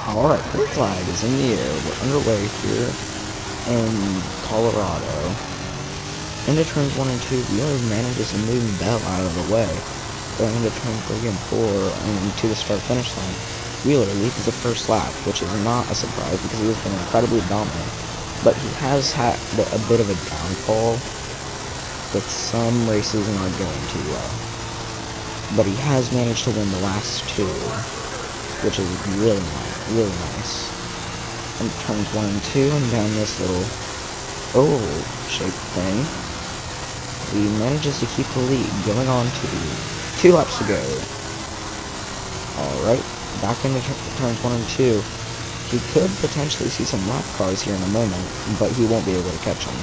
Alright, green flag is in the air. We're underway here in Colorado. Into turns 1 and 2, Wheeler manages to move Bell out of the way. Going into turn 3 and 4 and to the start-finish line, Wheeler leads the first lap, which is not a surprise because he has been incredibly dominant. But he has had a bit of a downfall with some races not going too well. But he has managed to win the last two, which is really nice. And turns 1 and 2 and down this little oval-shaped thing, he manages to keep the lead, going on to 2 laps to go. Alright, back into turns 1 and 2. He could potentially see some lap cars here in a moment, but he won't be able to catch them.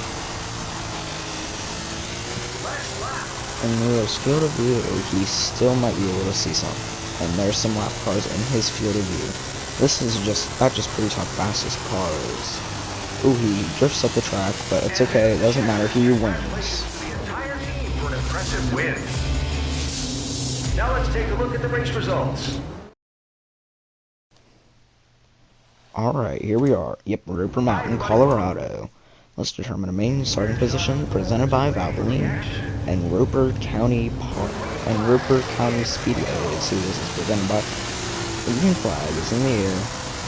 In Wheeler's field of view, he still might be able to see some. And there's some lap cars in his field of view. That just proves how fast his car is. Ooh, he drifts up the track, but it's okay, it doesn't matter, he wins. The entire team for an impressive win. Now let's take a look at the race results. Alright, here we are. Yep, Roper Mountain, Colorado. Let's determine a main starting position presented by Valvoline and Roper County Park and Roper County Speedway. Let's see, this is presented by the green flag is in the air.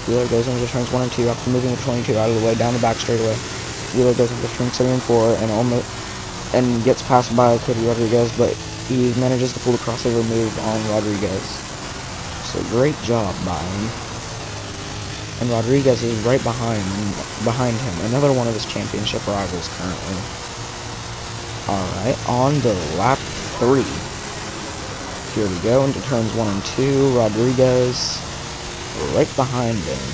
Wheeler goes into turns 1 and 2 after moving the 22 out of the way down the back straightaway. Wheeler goes into turns 3 and 4 and gets passed by Cody Rodriguez, but he manages to pull the crossover move on Rodriguez. So great job by him. And Rodriguez is right behind him, another one of his championship rivals currently. Alright, on to lap 3. Here we go, into turns 1 and 2, Rodriguez right behind him.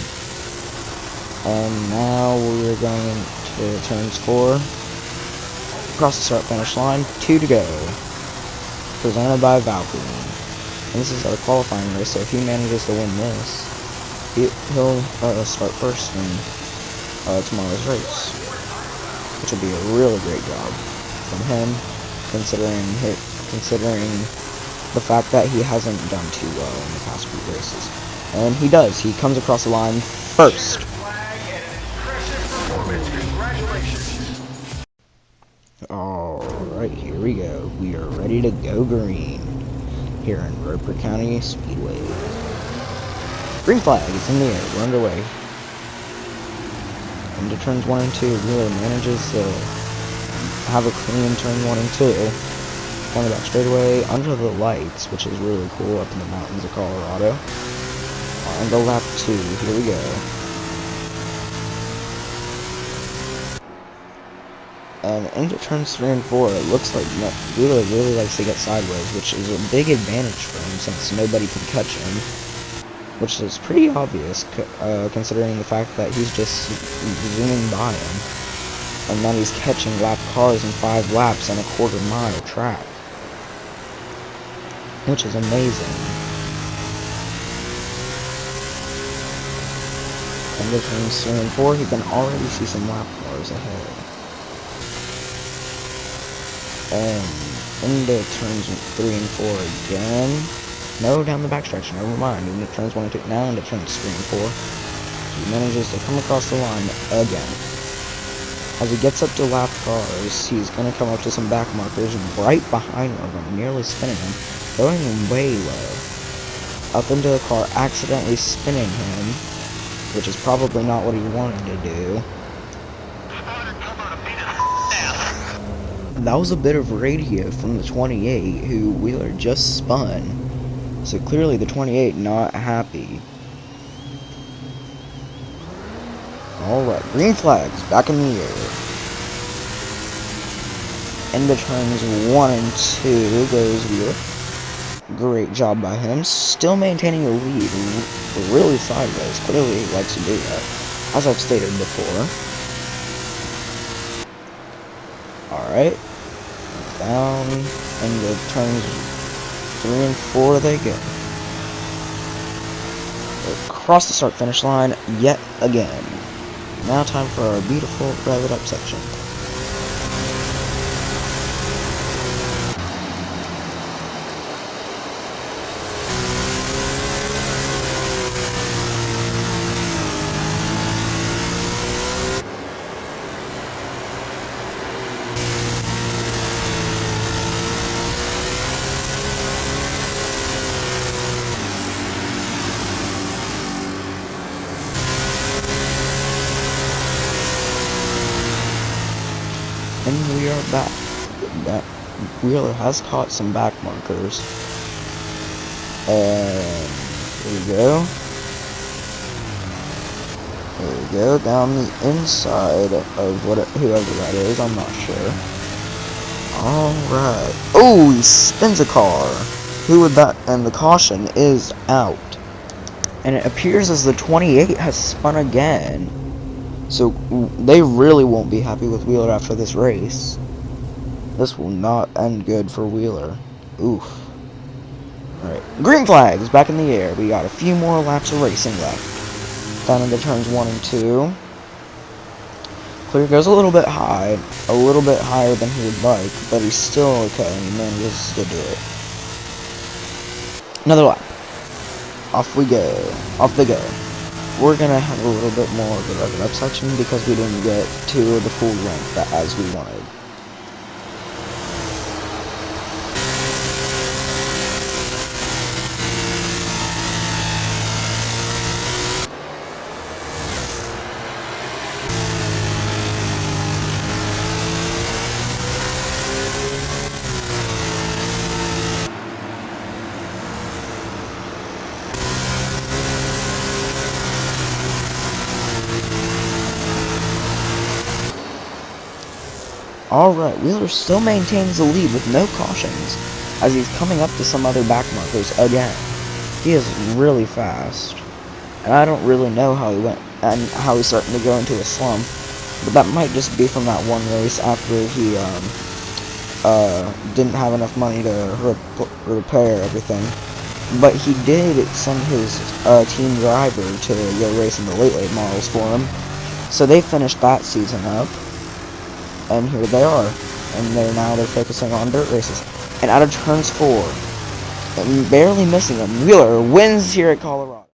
And now we're going into turns 4. Across the start-finish line, 2 to go. Presented by Valvoline. And this is our qualifying race, so if he manages to win this, he'll start first in tomorrow's race, which will be a really great job from him, considering the fact that he hasn't done too well in the past few races. And he does. He comes across the line first. Alright, here we go. We are ready to go green here in Roper County Speedway. Green flag is in the air. We're underway. Into turns 1 and 2, Wheeler manages to have a clean turn 1 and 2. On the back straightaway, under the lights, which is really cool up in the mountains of Colorado. On to lap 2. Here we go. And into turns 3 and 4, it looks like Wheeler really likes to get sideways, which is a big advantage for him since nobody can catch him. Which is pretty obvious, considering the fact that he's just zooming by him, and that he's catching lap cars in 5 laps on a quarter-mile track, which is amazing. And with turns 3 and 4, he can already see some lap cars ahead. And into turns 3 and 4 again. No, down the backstretch, never mind. Into turns 1 and 2, now into turns 3 and 4. He manages to come across the line again. As he gets up to lap cars, he's going to come up to some back markers right behind one of them, nearly spinning him, going way low. Up into the car, accidentally spinning him, which is probably not what he wanted to do. That was a bit of radio from the 28, who Wheeler just spun. So clearly the 28 not happy. Alright, green flags back in the air. Into turns 1 and 2 goes Wheeler. Great job by him. Still maintaining the lead really sideways. Clearly he likes to do that, as I've stated before. Alright. Down into turns 3 and 4 they go. Across the start-finish line yet again. Now time for our beautiful rev it up section. And we are back. That Wheeler has caught some back markers. And here we go. There we go, down the inside of whoever that is, I'm not sure. Alright. Oh, he spins a car. Who would that? And the caution is out. And it appears as the 28 has spun again. So they really won't be happy with Wheeler after this race. This will not end good for Wheeler. Oof. Alright. Green flags back in the air. We got a few more laps of racing left. Down into turns 1 and 2. Clear goes a little bit high. A little bit higher than he would like. But he's still okay. And he manages to do it. Another lap. Off we go. Off they go. We're gonna have a little bit more of the rev up section because we didn't get to the full rank as we wanted. Alright, Wheeler still maintains the lead with no cautions, as he's coming up to some other back markers again. He is really fast, and I don't really know how he went, and how he's starting to go into a slump, but that might just be from that one race after he, didn't have enough money to repair everything. But he did send his, team driver to go race in the late models for him, so they finished that season up. And here they are. And they're focusing on dirt races. And out of turns 4, and barely missing them, Wheeler wins here at Colorado.